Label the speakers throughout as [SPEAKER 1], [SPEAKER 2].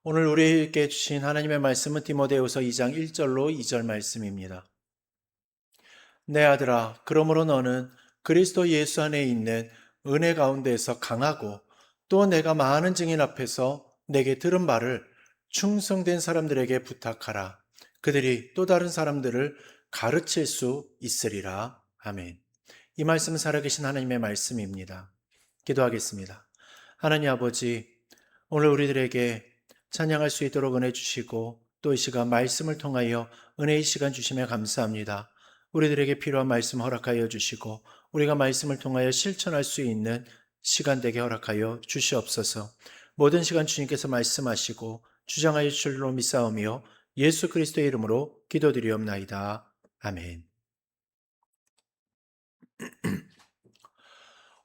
[SPEAKER 1] 오늘 우리에게 주신 하나님의 말씀은 디모데후서 2장 1절로 2절 말씀입니다. 내 아들아, 그러므로 너는 그리스도 예수 안에 있는 은혜 가운데에서 강하고 또 내가 많은 증인 앞에서 내게 들은 말을 충성된 사람들에게 부탁하라. 그들이 또 다른 사람들을 가르칠 수 있으리라. 아멘. 이 말씀은 살아계신 하나님의 말씀입니다. 기도하겠습니다. 하나님 아버지, 오늘 우리들에게 찬양할 수 있도록 은혜 주시고 또 이 시간 말씀을 통하여 은혜의 시간 주심에 감사합니다. 우리들에게 필요한 말씀 허락하여 주시고 우리가 말씀을 통하여 실천할 수 있는 시간 되게 허락하여 주시옵소서. 모든 시간 주님께서 말씀하시고 주장하여 주실 줄로 믿사오며 예수 그리스도의 이름으로 기도드리옵나이다. 아멘.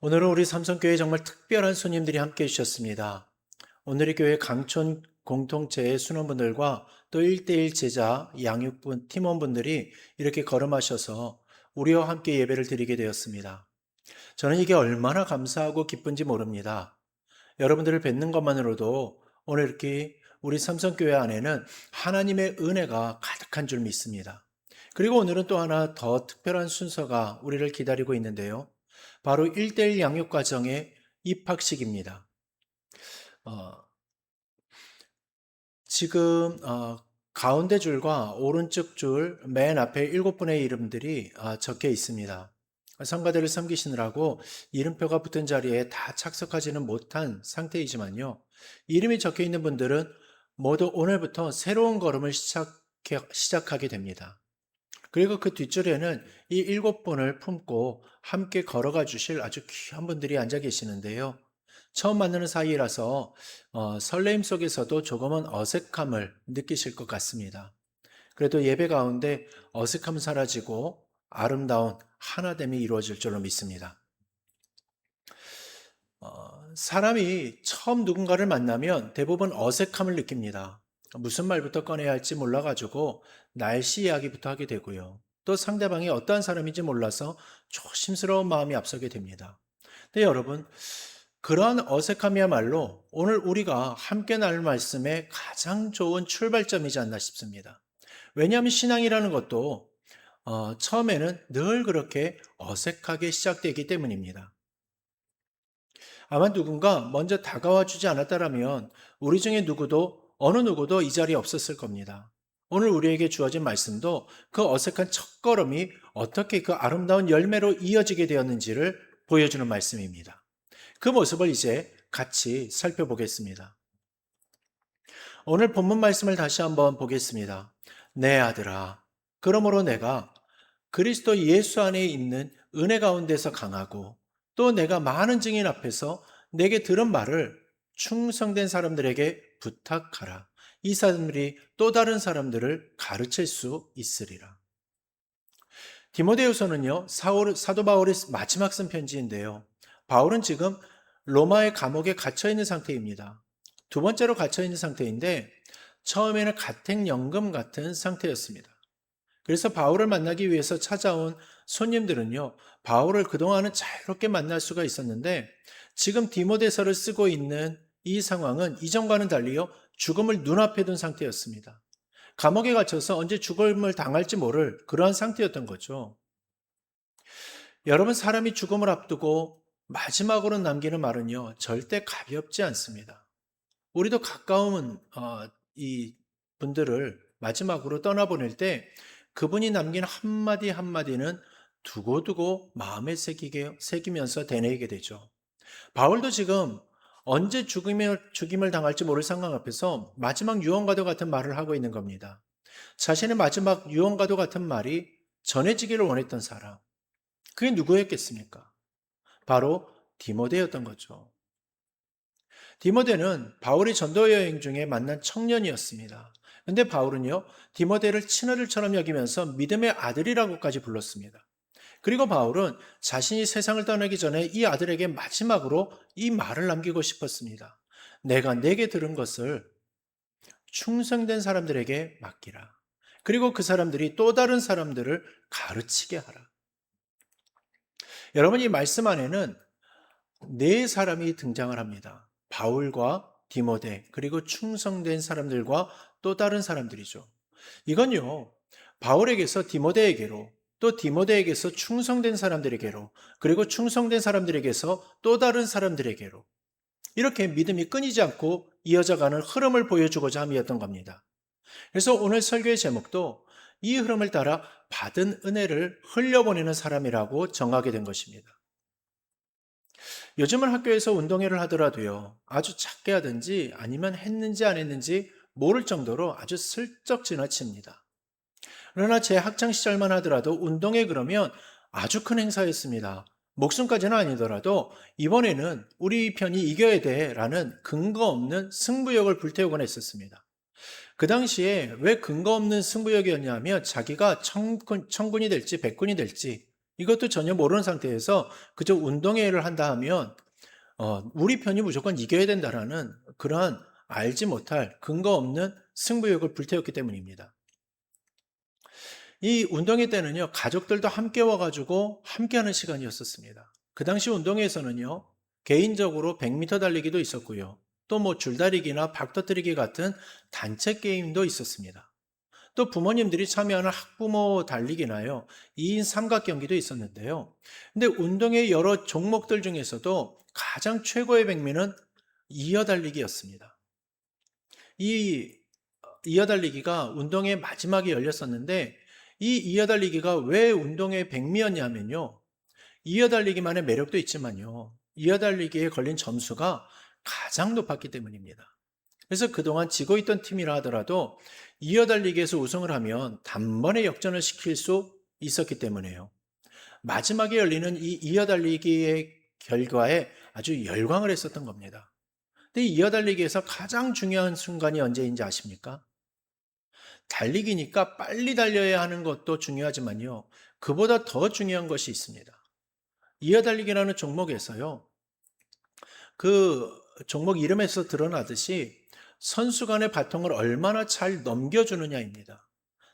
[SPEAKER 1] 오늘은 우리 삼성교회에 정말 특별한 손님들이 함께 해주셨습니다. 오늘의 교회 강촌 공동체의 순원분들과 또 1대1 제자 양육분 팀원분들이 이렇게 걸음하셔서 우리와 함께 예배를 드리게 되었습니다. 저는 이게 얼마나 감사하고 기쁜지 모릅니다. 여러분들을 뵙는 것만으로도 오늘 이렇게 우리 삼성교회 안에는 하나님의 은혜가 가득한 줄 믿습니다. 그리고 오늘은 또 하나 더 특별한 순서가 우리를 기다리고 있는데요. 바로 1대1 양육과정의 입학식입니다. 어, 지금 가운데 줄과 오른쪽 줄 맨 앞에 7분의 이름들이 적혀 있습니다. 성가대를 섬기시느라고 이름표가 붙은 자리에 다 착석하지는 못한 상태이지만요. 이름이 적혀 있는 분들은 모두 오늘부터 새로운 걸음을 시작하게 됩니다. 그리고 그 뒷줄에는 이 7분을 품고 함께 걸어가 주실 아주 귀한 분들이 앉아 계시는데요. 처음 만나는 사이라서 설레임 속에서도 조금은 어색함을 느끼실 것 같습니다. 그래도 예배 가운데 어색함은 사라지고 아름다운 하나됨이 이루어질 줄로 믿습니다. 사람이 처음 누군가를 만나면 대부분 어색함을 느낍니다. 무슨 말부터 꺼내야 할지 몰라가지고 날씨 이야기부터 하게 되고요. 또 상대방이 어떠한 사람인지 몰라서 조심스러운 마음이 앞서게 됩니다. 근데 여러분, 그러한 어색함이야말로 오늘 우리가 함께 나눌 말씀의 가장 좋은 출발점이지 않나 싶습니다. 왜냐하면 신앙이라는 것도 처음에는 늘 그렇게 어색하게 시작되기 때문입니다. 아마 누군가 먼저 다가와 주지 않았다면 우리 중에 어느 누구도 이 자리에 없었을 겁니다. 오늘 우리에게 주어진 말씀도 그 어색한 첫걸음이 어떻게 그 아름다운 열매로 이어지게 되었는지를 보여주는 말씀입니다. 그 모습을 이제 같이 살펴보겠습니다. 오늘 본문 말씀을 다시 한번 보겠습니다. 내 아들아, 그러므로 내가 그리스도 예수 안에 있는 은혜 가운데서 강하고 또 내가 많은 증인 앞에서 내게 들은 말을 충성된 사람들에게 부탁하라. 이 사람들이 또 다른 사람들을 가르칠 수 있으리라. 디모데후서는요, 사도 바울의 마지막 쓴 편지인데요. 바울은 지금 로마의 감옥에 갇혀 있는 상태입니다. 두 번째로 갇혀 있는 상태인데 처음에는 가택연금 같은 상태였습니다. 그래서 바울을 만나기 위해서 찾아온 손님들은요, 바울을 그동안은 자유롭게 만날 수가 있었는데 지금 디모데서를 쓰고 있는 이 상황은 이전과는 달리요, 죽음을 눈앞에 둔 상태였습니다. 감옥에 갇혀서 언제 죽음을 당할지 모를 그러한 상태였던 거죠. 여러분, 사람이 죽음을 앞두고 마지막으로 남기는 말은요, 절대 가볍지 않습니다. 우리도 가까운 이 분들을 마지막으로 떠나보낼 때 그분이 남긴 한마디 한마디는 두고두고 마음에 새기면서 되뇌이게 되죠. 바울도 지금 언제 죽임을 당할지 모를 상황 앞에서 마지막 유언과도 같은 말을 하고 있는 겁니다. 자신의 마지막 유언과도 같은 말이 전해지기를 원했던 사람. 그게 누구였겠습니까? 바로 디모데였던 거죠. 디모데는 바울이 전도 여행 중에 만난 청년이었습니다. 근데 바울은요, 디모데를 친아들처럼 여기면서 믿음의 아들이라고까지 불렀습니다. 그리고 바울은 자신이 세상을 떠나기 전에 이 아들에게 마지막으로 이 말을 남기고 싶었습니다. 내가 내게 들은 것을 충성된 사람들에게 맡기라. 그리고 그 사람들이 또 다른 사람들을 가르치게 하라. 여러분, 이 말씀 안에는 네 사람이 등장을 합니다. 바울과 디모데, 그리고 충성된 사람들과 또 다른 사람들이죠. 이건요, 바울에게서 디모데에게로, 또 디모데에게서 충성된 사람들에게로, 그리고 충성된 사람들에게서 또 다른 사람들에게로, 이렇게 믿음이 끊이지 않고 이어져 가는 흐름을 보여주고자 함이었던 겁니다. 그래서 오늘 설교의 제목도 이 흐름을 따라 받은 은혜를 흘려보내는 사람이라고 정하게 된 것입니다. 요즘은 학교에서 운동회를 하더라도요, 아주 작게 하든지 아니면 했는지 안 했는지 모를 정도로 아주 슬쩍 지나칩니다. 그러나 제 학창시절만 하더라도 운동회 그러면 아주 큰 행사였습니다. 목숨까지는 아니더라도 이번에는 우리 편이 이겨야 돼 라는 근거 없는 승부욕을 불태우곤 했었습니다. 그 당시에 왜 근거 없는 승부욕이었냐면 자기가 천군이 될지 백군이 될지 이것도 전혀 모르는 상태에서 그저 운동회를 한다 하면 우리 편이 무조건 이겨야 된다라는 그러한 알지 못할 근거 없는 승부욕을 불태웠기 때문입니다. 이 운동회 때는요, 가족들도 함께 와가지고 함께 하는 시간이었었습니다. 그 당시 운동회에서는요, 개인적으로 100m 달리기도 있었고요. 또 뭐 줄다리기나 박터뜨리기 같은 단체 게임도 있었습니다. 또 부모님들이 참여하는 학부모 달리기나요, 2인 삼각 경기도 있었는데요. 근데 운동회 여러 종목들 중에서도 가장 최고의 백미는 이어 달리기였습니다. 이 이어 달리기가 운동회 마지막에 열렸었는데 이 이어 달리기가 왜 운동회 백미였냐면요. 이어 달리기만의 매력도 있지만요. 이어 달리기에 걸린 점수가 가장 높았기 때문입니다. 그래서 그동안 지고 있던 팀이라 하더라도 이어 달리기에서 우승을 하면 단번에 역전을 시킬 수 있었기 때문에요. 마지막에 열리는 이 이어 달리기의 결과에 아주 열광을 했었던 겁니다. 근데 이 이어 달리기에서 가장 중요한 순간이 언제인지 아십니까? 달리기니까 빨리 달려야 하는 것도 중요하지만요. 그보다 더 중요한 것이 있습니다. 이어 달리기라는 종목에서요. 그 종목 이름에서 드러나듯이 선수 간의 바통을 얼마나 잘 넘겨주느냐입니다.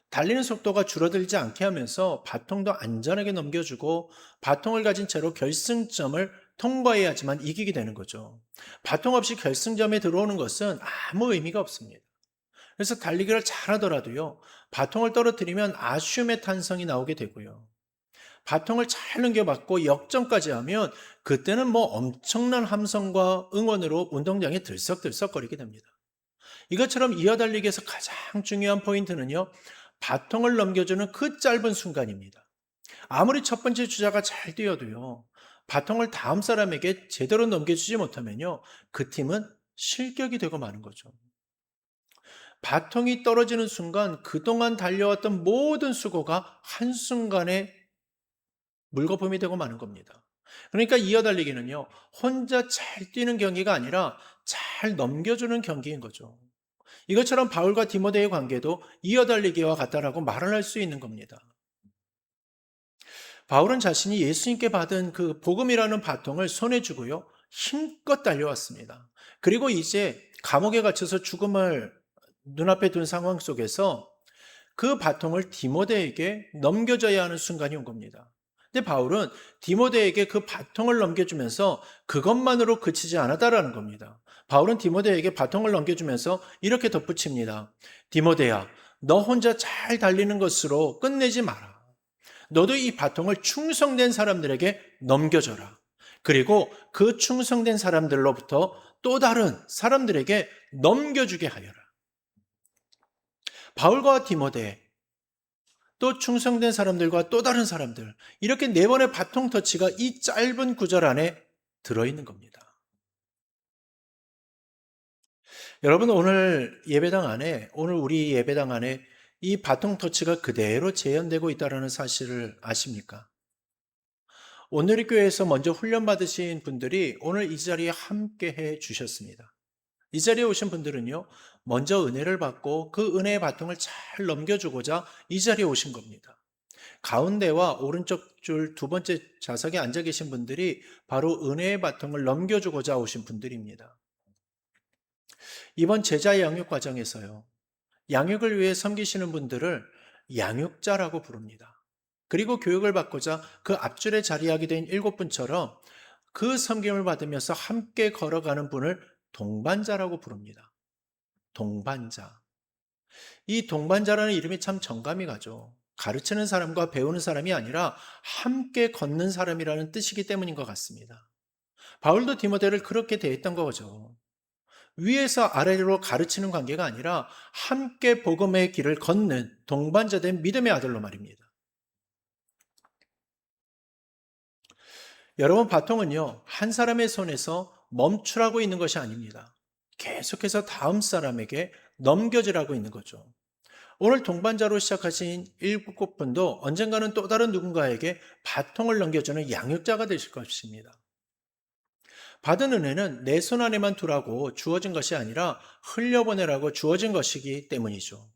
[SPEAKER 1] 달리는 속도가 줄어들지 않게 하면서 바통도 안전하게 넘겨주고 바통을 가진 채로 결승점을 통과해야지만 이기게 되는 거죠. 바통 없이 결승점에 들어오는 것은 아무 의미가 없습니다. 그래서 달리기를 잘하더라도요, 바통을 떨어뜨리면 아쉬움의 탄성이 나오게 되고요. 바통을 잘 넘겨받고 역전까지 하면 그때는 뭐 엄청난 함성과 응원으로 운동장에 들썩들썩거리게 됩니다. 이것처럼 이어달리기에서 가장 중요한 포인트는요, 바통을 넘겨주는 그 짧은 순간입니다. 아무리 첫 번째 주자가 잘 뛰어도요, 바통을 다음 사람에게 제대로 넘겨주지 못하면요, 그 팀은 실격이 되고 마는 거죠. 바통이 떨어지는 순간 그동안 달려왔던 모든 수고가 한순간에 물거품이 되고 마는 겁니다. 그러니까 이어달리기는요, 혼자 잘 뛰는 경기가 아니라 잘 넘겨주는 경기인 거죠. 이것처럼 바울과 디모데의 관계도 이어달리기와 같다라고 말을 할 수 있는 겁니다. 바울은 자신이 예수님께 받은 그 복음이라는 바통을 손에 쥐고요, 힘껏 달려왔습니다. 그리고 이제 감옥에 갇혀서 죽음을 눈앞에 둔 상황 속에서 그 바통을 디모데에게 넘겨줘야 하는 순간이 온 겁니다. 근데 바울은 디모데에게 그 바통을 넘겨주면서 그것만으로 그치지 않았다라는 겁니다. 바울은 디모데에게 바통을 넘겨주면서 이렇게 덧붙입니다. 디모데야, 너 혼자 잘 달리는 것으로 끝내지 마라. 너도 이 바통을 충성된 사람들에게 넘겨줘라. 그리고 그 충성된 사람들로부터 또 다른 사람들에게 넘겨주게 하여라. 바울과 디모데, 또 충성된 사람들과 또 다른 사람들, 이렇게 네 번의 바통 터치가 이 짧은 구절 안에 들어있는 겁니다. 여러분, 오늘 우리 예배당 안에 이 바통 터치가 그대로 재현되고 있다는 사실을 아십니까? 오늘의 교회에서 먼저 훈련받으신 분들이 오늘 이 자리에 함께 해 주셨습니다. 이 자리에 오신 분들은요, 먼저 은혜를 받고 그 은혜의 바통을 잘 넘겨주고자 이 자리에 오신 겁니다. 가운데와 오른쪽 줄 두 번째 좌석에 앉아 계신 분들이 바로 은혜의 바통을 넘겨주고자 오신 분들입니다. 이번 제자 양육 과정에서요, 양육을 위해 섬기시는 분들을 양육자라고 부릅니다. 그리고 교육을 받고자 그 앞줄에 자리하게 된 7분처럼 그 섬김을 받으면서 함께 걸어가는 분을 동반자라고 부릅니다. 동반자. 이 동반자라는 이름이 참 정감이 가죠. 가르치는 사람과 배우는 사람이 아니라 함께 걷는 사람이라는 뜻이기 때문인 것 같습니다. 바울도 디모데를 그렇게 대했던 거죠. 위에서 아래로 가르치는 관계가 아니라 함께 복음의 길을 걷는 동반자된 믿음의 아들로 말입니다. 여러분, 바통은요, 한 사람의 손에서 멈추라고 있는 것이 아닙니다. 계속해서 다음 사람에게 넘겨지라고 있는 거죠. 오늘 동반자로 시작하신 일곱 분도 언젠가는 또 다른 누군가에게 바통을 넘겨주는 양육자가 되실 것입니다. 받은 은혜는 내 손 안에만 두라고 주어진 것이 아니라 흘려보내라고 주어진 것이기 때문이죠.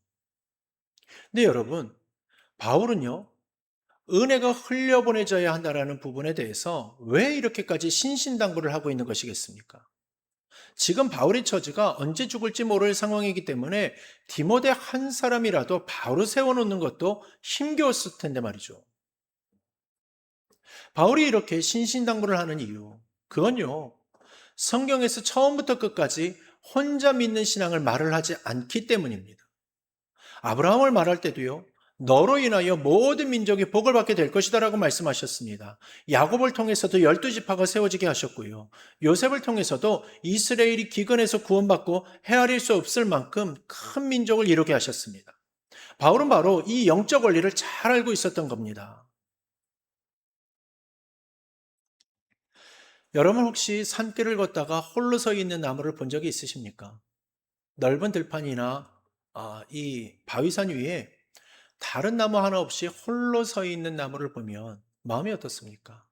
[SPEAKER 1] 근데 여러분, 바울은요, 은혜가 흘려보내져야 한다라는 부분에 대해서 왜 이렇게까지 신신당부를 하고 있는 것이겠습니까? 지금 바울의 처지가 언제 죽을지 모를 상황이기 때문에 디모데 한 사람이라도 바로 세워놓는 것도 힘겨웠을 텐데 말이죠. 바울이 이렇게 신신당부를 하는 이유, 그건요, 성경에서 처음부터 끝까지 혼자 믿는 신앙을 말을 하지 않기 때문입니다. 아브라함을 말할 때도요, 너로 인하여 모든 민족이 복을 받게 될 것이다라고 말씀하셨습니다. 야곱을 통해서도 12지파가 세워지게 하셨고요. 요셉을 통해서도 이스라엘이 기근에서 구원받고 헤아릴 수 없을 만큼 큰 민족을 이루게 하셨습니다. 바울은 바로 이 영적 원리를 잘 알고 있었던 겁니다. 여러분, 혹시 산길을 걷다가 홀로 서 있는 나무를 본 적이 있으십니까? 넓은 들판이나 이 바위산 위에 다른 나무 하나 없이 홀로 서 있는 나무를 보면 마음이 어떻습니까?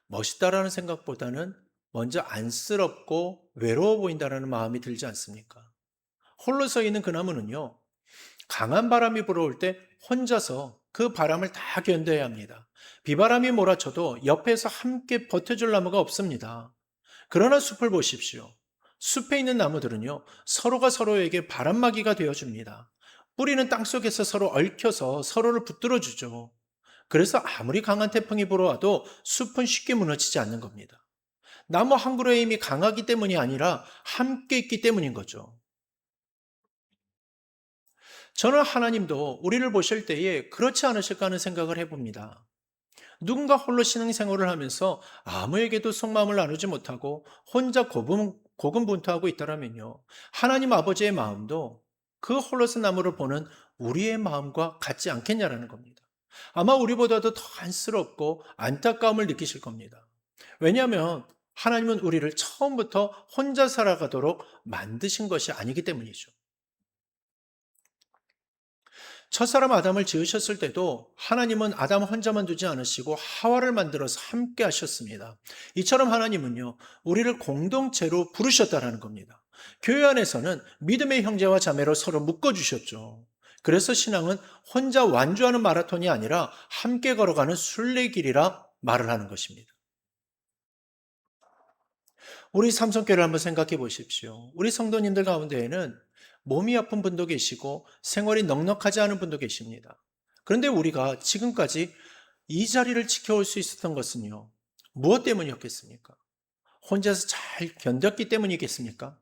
[SPEAKER 1] 멋있다라는 생각보다는 먼저 안쓰럽고 외로워 보인다라는 마음이 들지 않습니까? 홀로 서 있는 그 나무는요, 강한 바람이 불어올 때 혼자서 그 바람을 다 견뎌야 합니다. 비바람이 몰아쳐도 옆에서 함께 버텨줄 나무가 없습니다. 그러나 숲을 보십시오. 숲에 있는 나무들은요, 서로가 서로에게 바람막이가 되어줍니다. 뿌리는 땅속에서 서로 얽혀서 서로를 붙들어 주죠. 그래서 아무리 강한 태풍이 불어와도 숲은 쉽게 무너지지 않는 겁니다. 나무 한 그루의 힘이 강하기 때문이 아니라 함께 있기 때문인 거죠. 저는 하나님도 우리를 보실 때에 그렇지 않으실까 하는 생각을 해봅니다. 누군가 홀로 신앙생활을 하면서 아무에게도 속마음을 나누지 못하고 혼자 고군분투하고 있다면요, 하나님 아버지의 마음도 그 홀로서 나무를 보는 우리의 마음과 같지 않겠냐라는 겁니다. 아마 우리보다도 더 안쓰럽고 안타까움을 느끼실 겁니다. 왜냐하면 하나님은 우리를 처음부터 혼자 살아가도록 만드신 것이 아니기 때문이죠. 첫사람 아담을 지으셨을 때도 하나님은 아담 혼자만 두지 않으시고 하와를 만들어서 함께 하셨습니다. 이처럼 하나님은요, 우리를 공동체로 부르셨다라는 겁니다. 교회 안에서는 믿음의 형제와 자매로 서로 묶어주셨죠. 그래서 신앙은 혼자 완주하는 마라톤이 아니라 함께 걸어가는 순례길이라 말을 하는 것입니다. 우리 삼성교회를 한번 생각해 보십시오. 우리 성도님들 가운데에는 몸이 아픈 분도 계시고 생활이 넉넉하지 않은 분도 계십니다. 그런데 우리가 지금까지 이 자리를 지켜올 수 있었던 것은요, 무엇 때문이었겠습니까? 혼자서 잘 견뎠기 때문이겠습니까?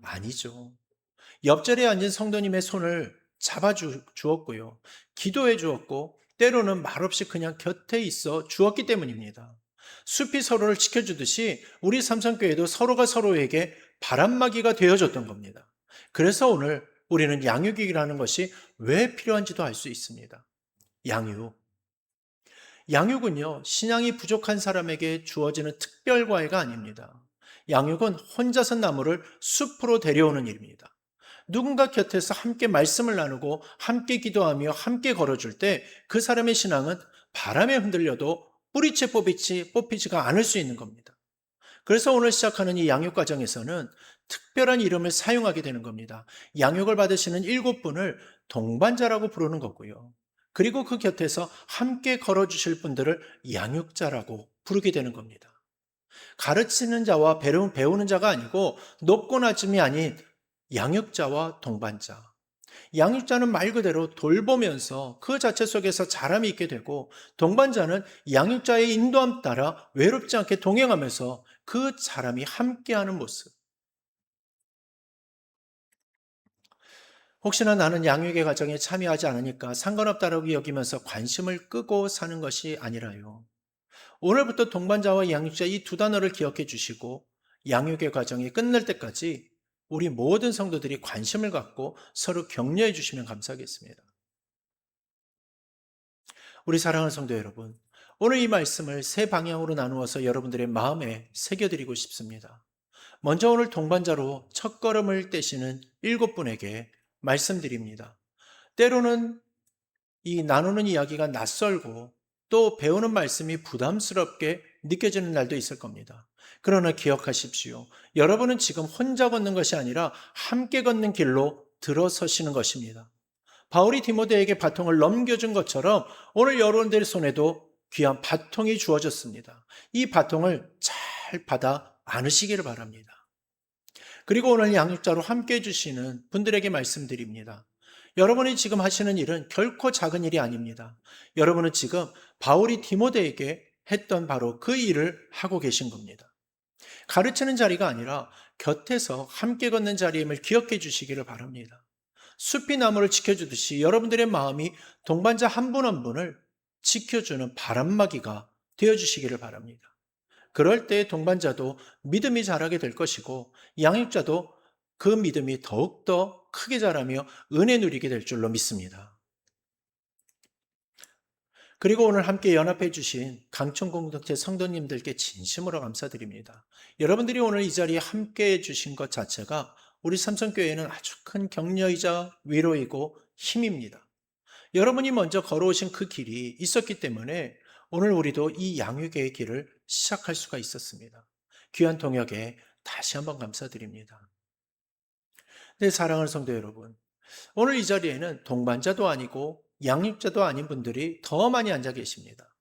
[SPEAKER 1] 아니죠. 옆자리에 앉은 성도님의 손을 주었고요. 기도해 주었고, 때로는 말없이 그냥 곁에 있어 주었기 때문입니다. 숲이 서로를 지켜주듯이 우리 삼성교회도 서로가 서로에게 바람막이가 되어줬던 겁니다. 그래서 오늘 우리는 양육이라는 것이 왜 필요한지도 알 수 있습니다. 양육. 양육은요, 신앙이 부족한 사람에게 주어지는 특별 과외가 아닙니다. 양육은 혼자서 나무를 숲으로 데려오는 일입니다. 누군가 곁에서 함께 말씀을 나누고 함께 기도하며 함께 걸어줄 때 그 사람의 신앙은 바람에 흔들려도 뿌리채 뽑히지가 않을 수 있는 겁니다. 그래서 오늘 시작하는 이 양육 과정에서는 특별한 이름을 사용하게 되는 겁니다. 양육을 받으시는 7분을 동반자라고 부르는 거고요. 그리고 그 곁에서 함께 걸어주실 분들을 양육자라고 부르게 되는 겁니다. 가르치는 자와 배우는 자가 아니고 높고 낮음이 아닌 양육자와 동반자. 양육자는 말 그대로 돌보면서 그 자체 속에서 자람이 있게 되고, 동반자는 양육자의 인도함 따라 외롭지 않게 동행하면서 그 사람이 함께하는 모습. 혹시나 나는 양육의 과정에 참여하지 않으니까 상관없다라고 여기면서 관심을 끄고 사는 것이 아니라요. 오늘부터 동반자와 양육자 이 두 단어를 기억해 주시고 양육의 과정이 끝날 때까지 우리 모든 성도들이 관심을 갖고 서로 격려해 주시면 감사하겠습니다. 우리 사랑하는 성도 여러분, 오늘 이 말씀을 세 방향으로 나누어서 여러분들의 마음에 새겨드리고 싶습니다. 먼저 오늘 동반자로 첫걸음을 떼시는 7분에게 말씀드립니다. 때로는 이 나누는 이야기가 낯설고 또 배우는 말씀이 부담스럽게 느껴지는 날도 있을 겁니다. 그러나 기억하십시오. 여러분은 지금 혼자 걷는 것이 아니라 함께 걷는 길로 들어서시는 것입니다. 바울이 디모데에게 바통을 넘겨준 것처럼 오늘 여러분들의 손에도 귀한 바통이 주어졌습니다. 이 바통을 잘 받아 안으시기를 바랍니다. 그리고 오늘 양육자로 함께 해주시는 분들에게 말씀드립니다. 여러분이 지금 하시는 일은 결코 작은 일이 아닙니다. 여러분은 지금 바울이 디모데에게 했던 바로 그 일을 하고 계신 겁니다. 가르치는 자리가 아니라 곁에서 함께 걷는 자리임을 기억해 주시기를 바랍니다. 숲이 나무를 지켜주듯이 여러분들의 마음이 동반자 한 분 한 분을 지켜주는 바람막이가 되어주시기를 바랍니다. 그럴 때 동반자도 믿음이 자라게 될 것이고 양육자도 그 믿음이 더욱더 크게 자라며 은혜 누리게 될 줄로 믿습니다. 그리고 오늘 함께 연합해 주신 강촌 공동체 성도님들께 진심으로 감사드립니다. 여러분들이 오늘 이 자리에 함께 해 주신 것 자체가 우리 삼성교회는 아주 큰 격려이자 위로이고 힘입니다. 여러분이 먼저 걸어오신 그 길이 있었기 때문에 오늘 우리도 이 양육의 길을 시작할 수가 있었습니다. 귀한 동역에 다시 한번 감사드립니다. 네, 사랑하는 성도 여러분. 오늘 이 자리에는 동반자도 아니고 양육자도 아닌 분들이 더 많이 앉아 계십니다.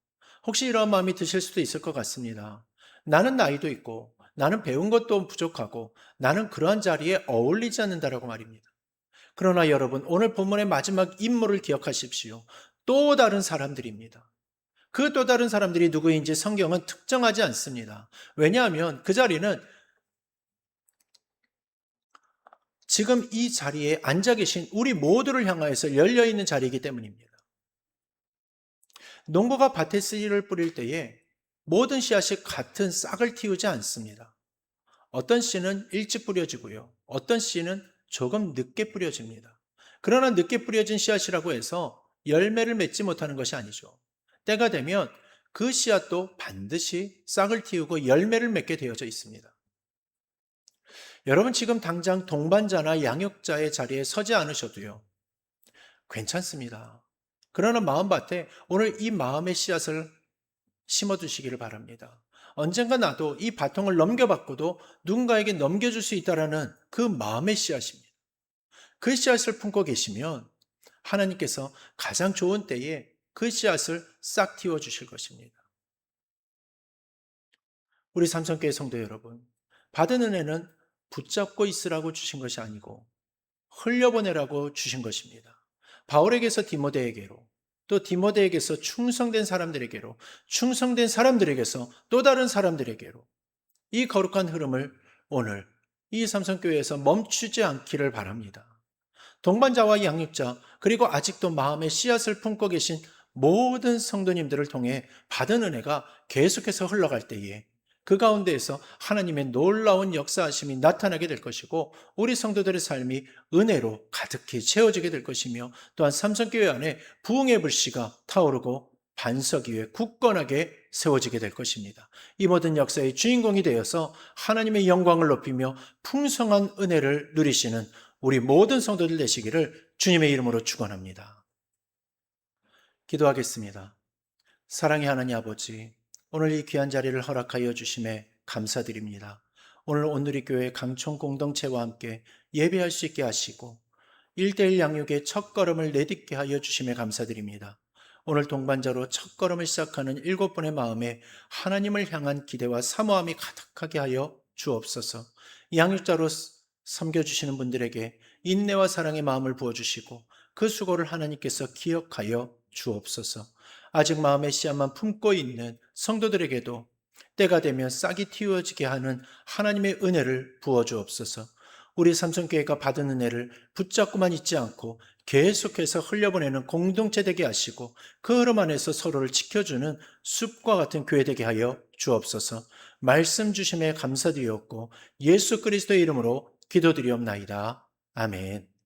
[SPEAKER 1] 혹시 이런 마음이 드실 수도 있을 것 같습니다. 나는 나이도 있고, 나는 배운 것도 부족하고, 나는 그러한 자리에 어울리지 않는다라고 말입니다. 그러나 여러분, 오늘 본문의 마지막 인물을 기억하십시오. 또 다른 사람들입니다. 그 또 다른 사람들이 누구인지 성경은 특정하지 않습니다. 왜냐하면 그 자리는 지금 이 자리에 앉아 계신 우리 모두를 향하여서 열려있는 자리이기 때문입니다. 농부가 밭에 씨를 뿌릴 때에 모든 씨앗이 같은 싹을 틔우지 않습니다. 어떤 씨는 일찍 뿌려지고요. 어떤 씨는 조금 늦게 뿌려집니다. 그러나 늦게 뿌려진 씨앗이라고 해서 열매를 맺지 못하는 것이 아니죠. 때가 되면 그 씨앗도 반드시 싹을 틔우고 열매를 맺게 되어져 있습니다. 여러분 지금 당장 동반자나 양육자의 자리에 서지 않으셔도요. 괜찮습니다. 그러나 마음밭에 오늘 이 마음의 씨앗을 심어두시기를 바랍니다. 언젠가 나도 이 바통을 넘겨받고도 누군가에게 넘겨줄 수 있다라는 그 마음의 씨앗입니다. 그 씨앗을 품고 계시면 하나님께서 가장 좋은 때에 그 씨앗을 싹 틔워 주실 것입니다. 우리 삼성교회 성도 여러분, 받은 은혜는 붙잡고 있으라고 주신 것이 아니고 흘려보내라고 주신 것입니다. 바울에게서 디모데에게로, 또 디모데에게서 충성된 사람들에게로, 충성된 사람들에게서 또 다른 사람들에게로 이 거룩한 흐름을 오늘 이 삼성교회에서 멈추지 않기를 바랍니다. 동반자와 양육자, 그리고 아직도 마음의 씨앗을 품고 계신 모든 성도님들을 통해 받은 은혜가 계속해서 흘러갈 때에 그 가운데에서 하나님의 놀라운 역사하심이 나타나게 될 것이고 우리 성도들의 삶이 은혜로 가득히 채워지게 될 것이며 또한 삼성교회 안에 부흥의 불씨가 타오르고 반석 위에 굳건하게 세워지게 될 것입니다. 이 모든 역사의 주인공이 되어서 하나님의 영광을 높이며 풍성한 은혜를 누리시는 우리 모든 성도들 되시기를 주님의 이름으로 축원합니다. 기도하겠습니다. 사랑의 하나님 아버지, 오늘 이 귀한 자리를 허락하여 주심에 감사드립니다. 오늘 온누리 교회 강촌 공동체와 함께 예배할 수 있게 하시고 1:1 양육의 첫걸음을 내딛게 하여 주심에 감사드립니다. 오늘 동반자로 첫걸음을 시작하는 7분의 마음에 하나님을 향한 기대와 사모함이 가득하게 하여 주옵소서. 양육자로 섬겨주시는 분들에게 인내와 사랑의 마음을 부어주시고 그 수고를 하나님께서 기억하여 주옵소서. 아직 마음의 씨앗만 품고 있는 성도들에게도 때가 되면 싹이 틔워지게 하는 하나님의 은혜를 부어주옵소서. 우리 삼성교회가 받은 은혜를 붙잡고만 있지 않고 계속해서 흘려보내는 공동체 되게 하시고 그 흐름 안에서 서로를 지켜주는 숲과 같은 교회 되게 하여 주옵소서. 말씀 주심에 감사드리옵고 예수 그리스도의 이름으로 기도드리옵나이다. 아멘.